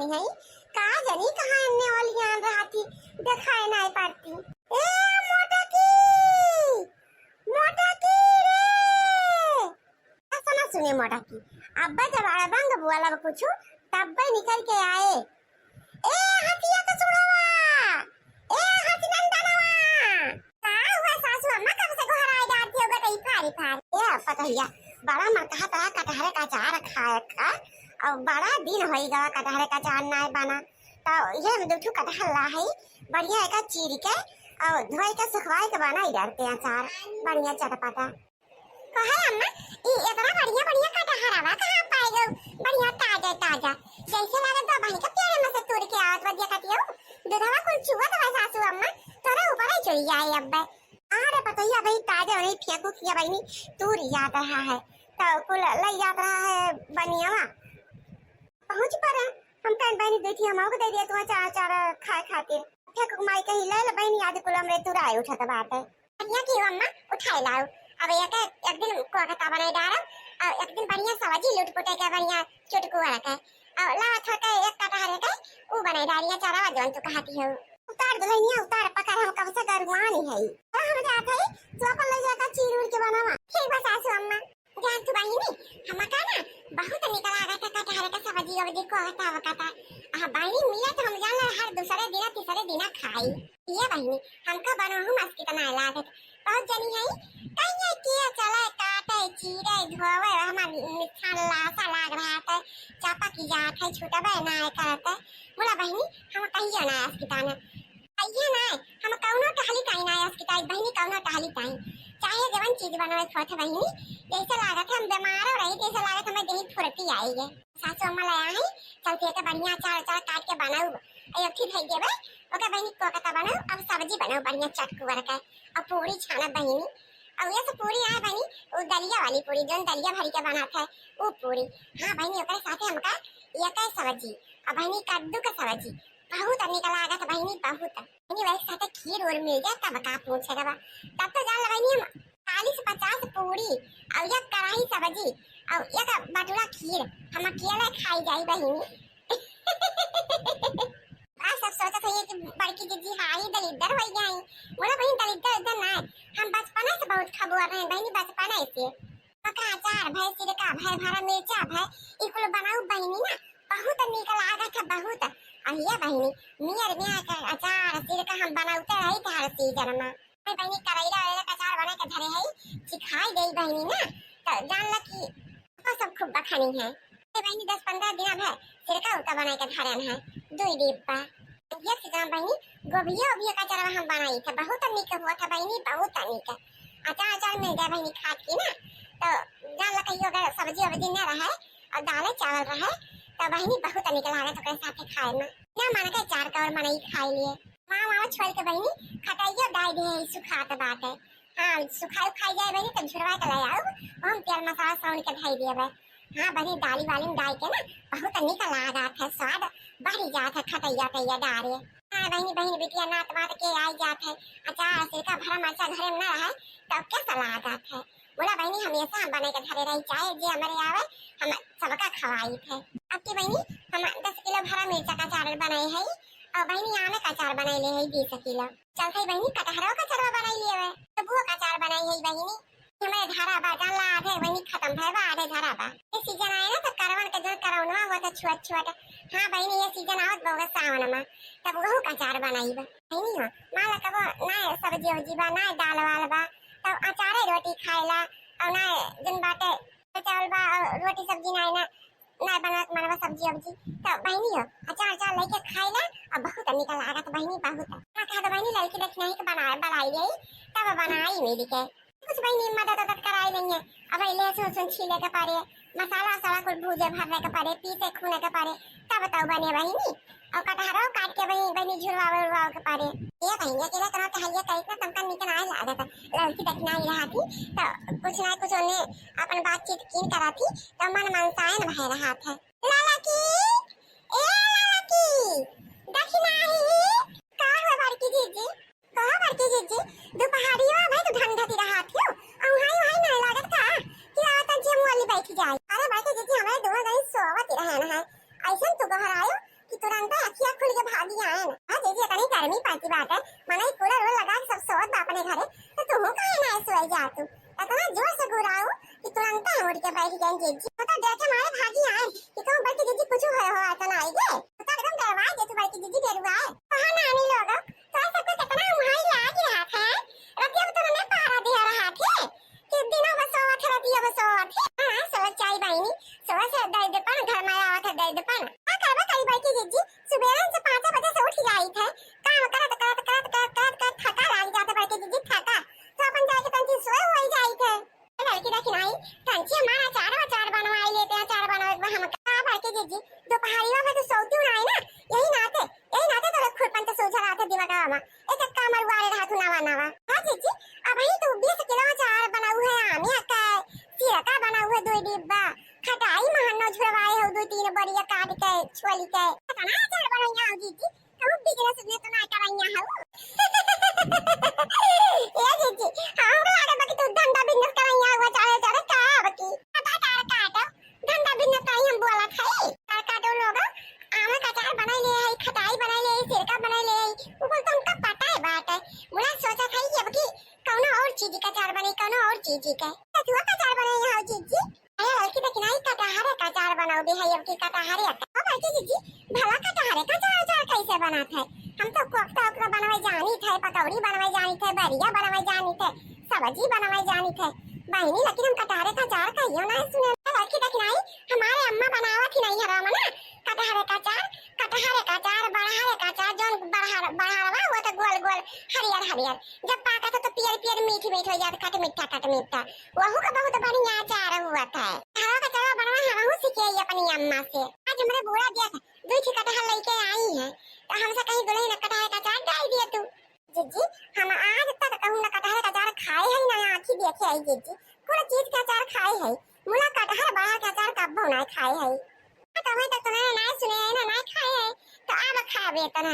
नहीं है का जनी कहां अन्ने वाली जान रहा थी दिखाई नहीं पड़ती। ए मोटा की रे सुना सुने मोटा की अब्बा जब बंग बुआला पूछू तब निकल के आए। ए हथिया तो सुनावा ए हथी नंदनवा का हुआ सासू अम्मा कब से घर आ जाती होगा कहीं फारी फारी ए पतहिया बड़ा मन कहा तरह कटहरे का चार खाए का और बड़ा दिन होइगा कटहरे का चार ना बना तो ये दुठू कटहल ला है बढ़िया का चीर के और धोई के सुखवाई के बनाई डालते हैं चार बढ़िया चटपटा कहा अम्मा ये इतना बढ़िया बढ़िया कटहरा वा कहां पाएगा बढ़िया ताजा ताजा जैसे लगे तो भाई का प्यारे में से तोड़ के आवत बढ़िया कटियो दूधवा कुल चुआ तो सासू अम्मा तोरा ऊपर ही चढ़ी जाए अब अरे पतैया भाई ताजा नहीं फेंकू किया भाई तूर याद रहा है तो कुल ले याद रहा है बनियावा पहुंच पर हम कहीं बहनी देखी हम को दे दिया तुम्हारा चार चार खाए खातिर फेंक माई कहीं ले बहनी याद कुल हमरे तुरा उठत बात है बढ़िया की अम्मा उठाई लाओ अब एक दिन को का बनाई डाल और एक दिन बढ़िया सब्जी लुटपुटे के बढ़िया चुटकू रखा और ला था के एक कटहरे के वो बनाई डालिया चारा जवन तू कहती हो उतार दलैया उतार पकड़ हम कब से गरमानी है हम जात है तो अपन ले जाकर चीर उड़ के बनावा ठीक बस सासू अम्मा जान तू बहिनी हम का ना बहुत निकल आ गया कटहरे का सब्जी अब देखो आता वकता हां बहिनी मिया तो हम जान हर दूसरे दिन तीसरे दिन खाई ये बहिनी हमका बनाहु मस्त कितना लागत बहुत जनी है कहीं किया चला काटे चीरे धोवे हमार मिठान लासा लाग रहा था चापा की जात है छोटा बहना है करते बोला बहिनी हम कहियो ना अस्किताना कहियो ना हम कौनो टहली काई ना अस्किताई बहिनी कौनो टहली काई चाहे जवन चीज बनावे खोथ बहिनी जैसे लागत हम बीमार हो रही जैसे लागत हमें देही फुर्ती आई है सासू अम्मा लाया है चलते के बढ़िया चार चार काट के बनाऊ ए अखी भाई देबे ओके बहिनी कोकता बनाऊ अब सब्जी बनाऊ बढ़िया चटकू रखा अब पूरी छाना बहिनी और ये तो पूरी है बहिनी वो दलिया वाली पूरी जो दलिया भरी के बनाता है वो पूरी हां बहिनी ओकरे साथे हमका ये का सब्जी अब बहिनी कद्दू का सब्जी बहुत निकल आगा था बहिनी बहुत बहिनी वैसे साथे खीर और मिल जाए तब का पूछेगा बा तब तो जान बहिनी हम 40-50 पूरी और एक कढ़ाई सब्जी और एक बटुला खीर हम अकेले खाई जाई बहिनी आ सब सोचा था ये कि बड़की दीदी हाई दलिद्दर हो गई बोला बहिनी दलिद्दर इधर ना हम बचपन से बहुत खबुआ रहे बहिनी बचपन से पका अचार भाई सिरका भाई भरा मिर्चा भाई इकुल बनाऊ बहिनी ना बहुत निकल आगा था बहुत और ये बहिनी मियर मिया का अचार सिरका हम बनाते रही थे हर सीजन में भाई बहिनी करैला वाला अचार बना के धरे है सिखाई गई बहिनी ना तो जान ला कि वो सब खूब बखानी है बहिनी 10-15 दिन है सिरका उता बना के धरे है दो डिब्बा ये सीजन बहिनी गोभिया भी का अचार हम बनाई थे बहुत निक हुआ था बहिनी बहुत निक अचार अचार मिल जाए बहिनी खाद की ना तो जान ला कहियो अगर सब्जी वब्जी न रहे और दाल चावल रहे तो बहिनी बहुत निकल आगे तो साथे खाए में ना मन के चार का और मनई खाई लिए मां छोड़ के बहिनी खटाइयो डाल दे सुखात बात है हां सुखाई खाई जाए बहिनी तो झुरवा के ले आओ हम तेल मसाला सौन के खाई दिए बे हां बहिनी दाली वाली में डाल के ना बहुत निकल आ जाता है स्वाद बढ़ी जाता है खटाइया तैया डाले हां बहिनी बहिनी बिटिया नात बात के आई जात है अचार सिरका भरा मरचा घरे में ना रहे तो कैसा लगा है बोला बहिनी हमेशा हम बने के धरे रही चाहे जे हमारे आवे हम सबका खवाई थे आपकी बहिनी हम 10 किलो भरा मिर्चा का अचार बनाई है और बहिनी आमे का अचार बनाई ले है 20 किलो चल भाई बहिनी कटहरा का अचार बनाई लिए है तो बुआ का अचार बनाई है बहिनी हमारे धारा बा जान ला आधे बहिनी खत्म भय बा आधे धारा बा ये सीजन आए ना तो करवन के जो करवनवा हुआ तो छुआ छुआ हां बहिनी ये सीजन आवत बहुत सावन में तब वो का अचार बनाई बा बहिनी हां माला कब ना सब्जी वब्जी बा ना दाल वाल बा तब अचार रोटी खाइला और ना दिन बाटे चावल बा रोटी सब्जी ना बनत मनवा सब्जी वब्जी तो बहिनी हो अचार अचार लेके खाइला और बहुत निकल आगा तो बहिनी बहुत ना कहा तो बहिनी लड़की देखना ही बनाई गई तब बनाई मेरी के कुछ बहिनी मदद कराई नहीं है अब लहसुन छीले के पारे मसाला साला कुछ भूजे भरने के पारे पीसे खूने के पारे तब बताओ बने बहिनी और कटहरा काट के बहिनी झुरवा के पारे ये बहिनी अकेला करा टहलिया कहीं तमका निकल आए लागत लड़की देखना ही रहा थी तो कुछ ना कुछ उन्हें अपन बातचीत की करा थी तो मन मनसायन भय रहा था लाला की ए लाला की दक्षिणा ही कहां है बड़की जीजी कहां बड़की जीजी दोपहरिया में तो ठंडा रहा थी और हाय ना लागत का कि आता जे मोली बैठ जाए अरे बड़की जीजी हमारे दोनों दिन सोवत रहे ना है ऐसा तो घर आयो कि तू इतना जोर से घुराऊ कि तुरंत हम उठ के बैठ गए जीजी तो डर के मारे भागी आए कि कहूं बड़की जीजी कुछ हो तो ना आई गए तो एकदम डरवा दे तू बड़की जीजी डरवा है कहां नानी लोग तो सबको कितना उहाई लाग रहा था रतिया तो ने पारा दे रहा थे कि दिनों बस सोवत रतिया बस सोवत हां सोवत चाय बाईनी सोवत से दर्द पर घर में आवत है दर्द पर का करबा करी बड़की जीजी सुबह से 5 बजे से उठ गई थे काम करत थका लाग जाता बड़की जीजी थका तो अपन जाके तंची सोए हो जाई थे लड़की देखी नहीं तंची हमारा चार बनवाई लेते हैं चार बनवाए हम का बड़की जीजी दोपहरिया में तो सोती नहीं ना यही नाते तो खुरपन तो सोचा रहा था दिमाग में एक एक काम वाले रहा तू नवा हां जीजी अब ही तो 20 किलो चार बनाऊ है आमी का सिरा का बनाऊ है 2 डिब्बा खटाई महनो झुरवाए हो 2-3 बढ़िया काट के छोली के कितना चार बनैया हो जीजी हम बिजनेस में तो ना कराइया हो ये जीजी हम लागे बाकी तो धंधा बिजनेस कराइया हुआ चारे का बाकी काटा धंधा बिजनेस का हम बोला खाई काटो लोग आमा का चार बनाई ले है खटाई बनाई ले सिरका बनाई ले ऊपर तो उनका पता है बात है मुझे सोचा था कि अब की कौन और चीज का चार बने कौन और चीज का तू का चार बने यहाँ जीजी अरे लड़की तो किनाई कटहरे का चार बनाओ दे है अब की कटहरे अब लड़की जीजी भला कटहरे का चार कैसे बनाता है हम तो कोफ्ता ओफ्ता बनवाई जानी थे पकौड़ी बनवाई जानी थे बरिया बनवाई जानी थे सब्जी बनवाई जानी थे बहनी लेकिन हम कटहरे का चार कहियो ना सुने लड़की तो किनाई हमारे अम्मा बनावत ही नहीं हराम ना कटहरे का चार बड़हरे का चार जोन बड़हरवा वो तो गोल गोल हरियर जब पाका तो पियर मीठी हो जाता खट मीठा वहू का बहुत बढ़िया अचार हुआ था हरा का चार बनवा हमहू सीखे अपनी अम्मा से आज हमरे बुआ दिया था 2 कटहल लेके आई है तो हमसे कहीं बोले ना कटहल का चार डाल दिया तू जीजी हम आज तक कहूं ना कटहल का चार खाए है ना आंखी देखे आई जीजी कोई चीज का चार खाए है मुला कटहल बड़ा का चार कब ना खाए है तो वही तक तुमने ना सुने ना खाए है तो अब खावे तने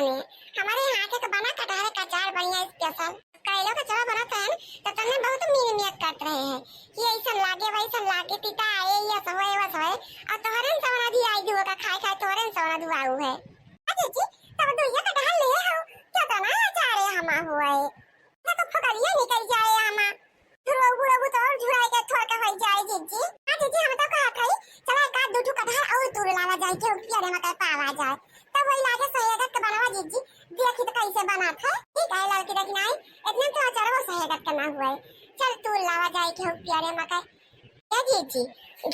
हमारे यहाँ के तो बना कटहल का चार बढ़िया स्पेशल कायलो का चार बनाता है तो तुमने बहुत मियत काट रहे हैं कि ऐसा लागे पिता आए ये सब है और तोहरन सवना दी आई दुआ का खाए तोहरन सवना दुआ है अरे जी तब तो ये कटहल ले हो क्या तो ना चार हमा हुआ है ना तो फकरिया निकल जाए हमा बुरा तो और झुराई के थोड़ के हो जाए जीजी हां जीजी हम तो कहा था चला का दूठू कटहल और तोड़ लावा जाए के प्यारे में पावा जाए तब वही लागे सहेगत के बनावा जीजी देखी तो कैसे बना था ठीक है लड़की देखी नहीं इतने तो अचार वो सहेगत करना हुआ है चल तोड़ लावा जाए के प्यारे में का ये जीजी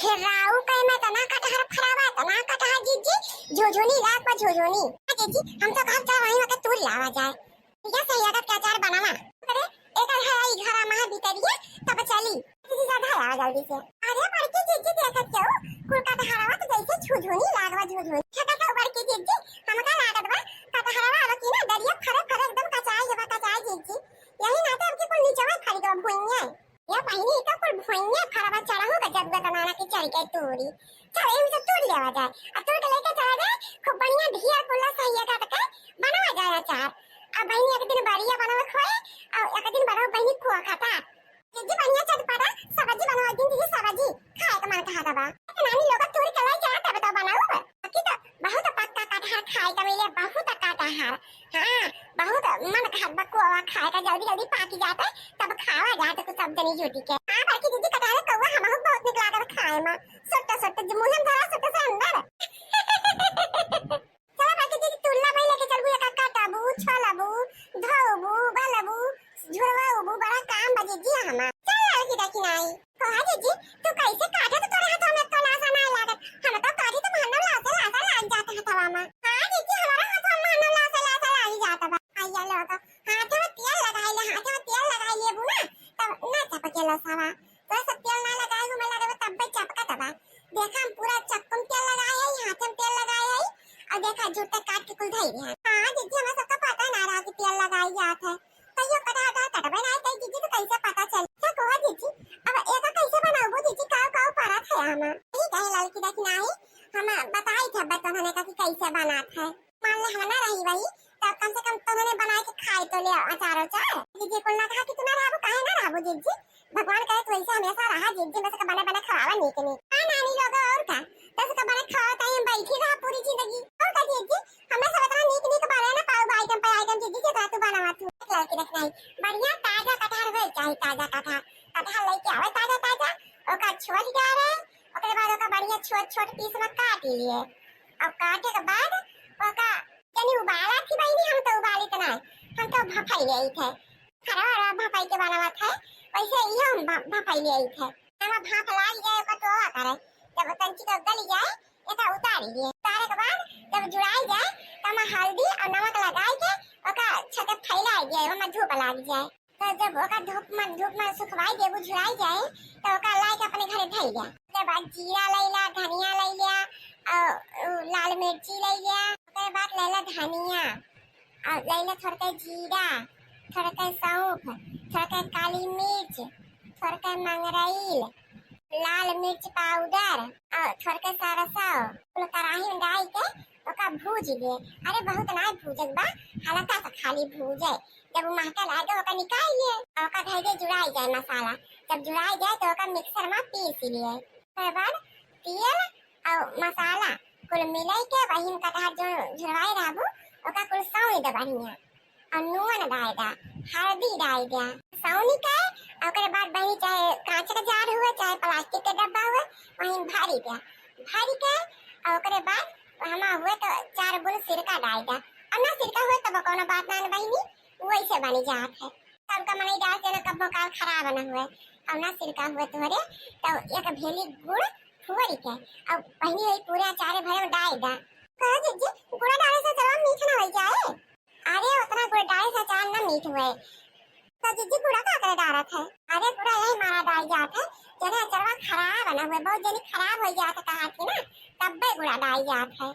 घेराऊ कई में तना कटहल खराबा तना कटहल जीजी झोझोनी लाख पर झोझोनी जीजी हम तो काम चल वहीं में तोड़ लावा जाए ठीक है सहेगत का अचार बनावा करे एक है घर में भीतरिया तब चली जीजी ज्यादा आया जल्दी से अरे बड़की जीजी देखत जाओ कुलका हरावा तो जैसे झुझुनी लागवा झुझुनी छटा तो बड़की जीजी हमका लागत बा कटहरवा आलो की ना दरिया फरे एकदम कचाई जीजी यही ना तो हमके कोई नीचे में खरीदो भुइया या पहिनी तो कोई भुइया फरवा चढ़ा हो गजब बनाना की चढ़ के तोड़ी चल हम सब तोड़ लेवा जाए और तोड़ के लेके चला जाए खूब बढ़िया ढिया कुल्ला सही का तक बनवा जाए अचार अब बहनी एक दिन बढ़िया बनावे खोए और एक दिन बनाओ बहनी खोआ खाता जीजी बढ़िया चटपटा सब्जी बनवा दिन जीजी सब्जी खाए का मन कहा दबा नानी लोग तोड़ के लाई जाता बता बनाओ बाकी तो बहुत पक्का कटहल खाए का मिले बहुत कटहल हां बहुत मन कहा बकुआ खाए का जल्दी पाकी जाता तब खावा जाता तो सब जनी जुटी के हां बाकी जीजी कटहल कौवा हमहु बहुत निक लागल खाए में छोटा मुंह में धरा छोटा से अंदर चला बाकी जीजी तुल्ला भाई लेके चल बुया काका टाबू छलाबू धोबू बालबू झुरवाबू बड़ा काम बजे जी हमा चल लड़की देखी नहीं कहा जीजी तू कैसे काटे तो तोरे हाथों में तो लासा ना लागत हम तो काटी तो महनो लासा लाग जाता है तवा में हां जीजी हमारा हाथों में महनो लासा लाग जाता बा आया लोग हाथ में तेल लगाई ले बुना तब ना चपके लसावा तो सब तेल ना लगाए हमें लगे तब भी चपका तबा देखा हम पूरा चक्कू तेल लगाए है हाथ में तेल लगाए है और देखा जूता काट के कुल धई है हां जीजी हमें सबका पता ना रहा कि तेल लगाई जाता है तो ये पता कटबे ना तो जीजी तो कैसे पता चल क्या कहा जीजी अब एका कैसे बनाओ जीजी काव परत है हम ठीक है लड़की देखी नहीं हम बताई थे बताने का कि कैसे बनाता है मान ले हम ना रही वही तो कम से कम तो बना के खाए तो ले अचार जीजी को ना कहा कि तू ना रहबो काहे ना रहबो जीजी भगवान करे तो ऐसे हमेशा रहा जीजी में से बना खावा नहीं के नहीं हां नानी लोग और का दस का बना खावा टाइम बैठी रहा पूरी जिंदगी और का जीजी हमें सब इतना नीक बना ना पाओ आइटम जीजी के तू बनावा तू लड़की देख नहीं बढ़िया ताजा कटहल हो चाहिए ताजा कटहल कटहल लेके आवे ताजा ताजा ओका छोड़ के आवे ओकरे बाद ओका बढ़िया छोट छोट पीस में काट लिए अब काटे के बाद ओका तनी उबाला थी बहनी हम तो उबाली तना हम तो भफाई ले थे खरा भफाई के बनावा था वैसे ही हम भफाई ले थे हम भाप लाग जाए ओका तो करे जब तंची का गल जाए एका उतार लिए उतारे के बाद जब जुड़ाई जाए तब हल्दी और नमक लगा के ओका छते फैला जाए ओमा धूप लाग जाए तो जब ओका धूप में सुखवाई दे बुझाई जाए तो ओका लाई के अपने घरे धई गया उसके बाद जीरा लैला धनिया लैला और लाल मिर्ची लैला उसके बाद लैला धनिया और लैला थोड़ा जीरा थोड़ा सौंफ थोड़ा काली मिर्च थोड़ा मंगराइल लाल मिर्च पाउडर और थोड़ा सारा कुल कढ़ाई में डाल के ओका भूज दे अरे बहुत ना भूजक बा हल्का सा खाली भूजे जब महका लागे ओका निकाल लिए ओका धैर्य जुड़ाई जाए मसाला जब जुड़ाई जाए तो ओका मिक्सर में पीस लिए उसके बाद तेल और मसाला कुल मिलाई के वही कटहल जो झुरवाई रहबू ओका कुल सौनी दे बढ़िया और नून डाल दा हल्दी डाल दिया सौनी के ओकरे बाद वही चाहे कांच का जार हुए चाहे प्लास्टिक के डब्बा हुए वही भरी दिया भरी के ओकरे बाद हमा हुए तो 4 बूंद सिरका डाल दा और ना सिरका हुए तो कोनो बात ना बहनी वैसे बनी जात है सबका मने डाल के कब्बो काल खराब ना हुए और ना सिरका हुए तोरे तो एक भेली गुड़ फुवरी के और बहनी वही पूरा चारे भरे में डाल दा कहो जीजी गुड़ डाले से चलो मीठ ना हो जाए अरे उतना गुड़ डाले से चार ना मीठ हुए तो जीजी गुड़ा का करे डालत है अरे गुड़ा यही मारा डाल जात है जने चरवा खराब ना हुए बहुत जनी खराब हो जात कहा थी ना तब बे गुड़ा डाल जात है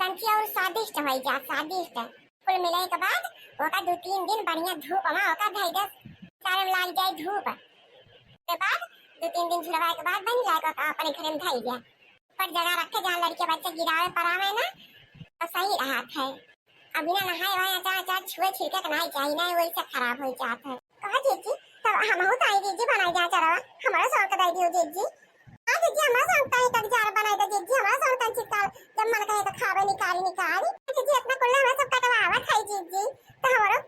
तंची और स्वादिष्ट हो जात स्वादिष्ट कुल मिलाए के बाद ओका 2-3 दिन बढ़िया धूप में ओका धई दे सारे लाग जाए धूप के बाद 2-3 दिन झुलवाए के बाद बन जाए ओका अपने घर में धई दिया पर जगह रखे जहां लड़के बच्चे गिरावे परावे ना तो सही रहत है अब बिना नहाए वाए अचार छुए छिड़के के नहीं चाहिए नहीं वही से खराब हो जात है कहा जीजी तब हम हो ताई जीजी बनाई जा चरवा हमारा शौक दे दियो जीजी हां जीजी हमारा शौक ताई तक जार बनाई दे जीजी हमारा शौक तन चिकाल जब मन कहे तो खावे निकाली जीजी अपना कुल्ला में सब कटवावा खाई जीजी तो हमारा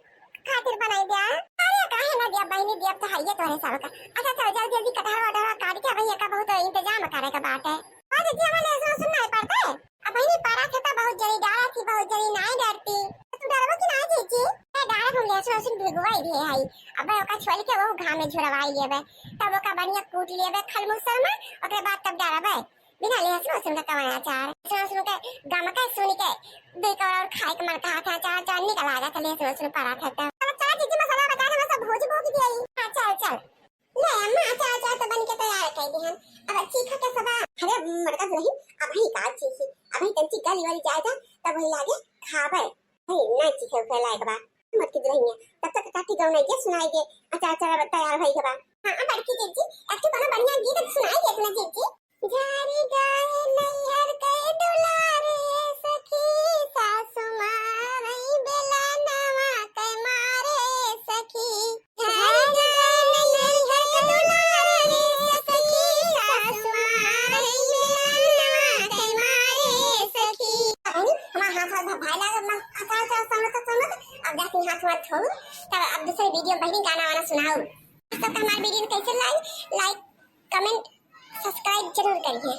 खातिर बनाई दिया अरे काहे ना दिया बहनी दिया तो है तोरे सब का अच्छा चल जल्दी कटहल वटहल काट के भैया का बहुत इंतजाम करे का बात है हां जीजी हमारे ऐसा सुनना पड़ता है अब बहनी पारा था बहुत जल्दी डाला थी बहुत जल्दी नहीं डरती तू डरबो कि नहीं जीजी मैं डाला हम लहसुन भिगवाई दिए है अब ओका छोड़ के वो घाम में झुरवाई लेबे तब ओका बढ़िया कूट लेबे खलमुसल में ओकरे बाद तब डालबे बिना लहसुन का कवन अचार लहसुन के गम के सुन के देख और खाए के मन कहा था अचार निकल आ था लहसुन पड़ा था तब चल जीजी मसाला बता दे मैं सब भूज दिया हां चल ले अम्मा अचार तो बन के तैयार कर दी हम अब चीखा के सबा अरे मरका नहीं अब ही काट चीखी अब ही तंची गली वाली जाए तब वही लागे खावे हे ना चीखे फैलाए के बा मत की रही है तब तक काटी गाउन के सुनाई दे अचार तैयार भई के बा हां बड़की जीजी एक तो बढ़िया गीत सुनाई दे तूने जीजी जारी गाए नैहर के दुलारे सखी सासु मारई बेला नवा के मारे सखी जारी गाए नैहर के दुलारे सखी सासु मारई बेला नवा के मारे सखी हमारा हाथ भाई लगा अचार समझ अब जाके हाथ मत धो तब अब दूसरे वीडियो बहनी गाना वाना सुनाओ सबका हमारे वीडियो कैसे लाइक कमेंट सब्सक्राइब जरूर करिए।